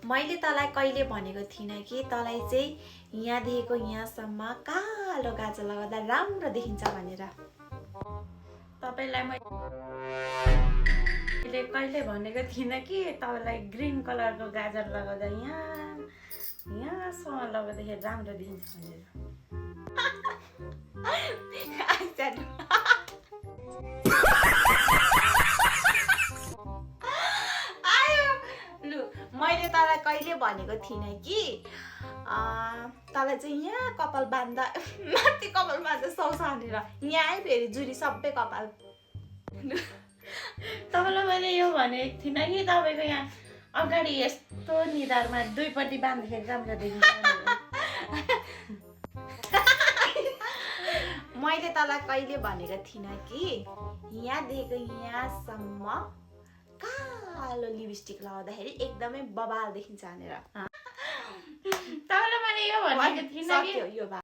मैले तँलाई कहिले भनेको थिइनँ कि तँलाई चाहिँ यहाँदेखिको यहाँसम्म कालो गाजर लगाउँदा राम्रो देखिन्छ भनेर। तपाईलाई मैले कहिले भनेको थिइनँ कि तपाईलाई ग्रीन कलरको गाजर लगाउँदा यहाँसम्म लगाउँदाखेरि राम्रो देखिन्छ भनेर। मैले तँलाई कहिले भनेको थिइनँ कि तँलाई चाहिँ यहाँ कपाल बाँध्दा माथि कपाल बाँध्दा सौसा हानेर यहाँ फेरि जुरी सबै कपाल। तपाईँलाई मैले यो भनेको थिइनँ कि तपाईँको यहाँ अगाडि यस्तो निधारमा दुईपट्टि बाँध्दाखेरि राम्रो देखिन्छ भनेर। मैले तँलाई कहिले भनेको थिइनँ कि यहाँदेखिको यहाँसम्म कालो लिपस्टिक लगाउँदाखेरि एकदमै बबाल देखिन्छ भनेर। तपाईँलाई मैले यो भनेको थिइनँ कि यो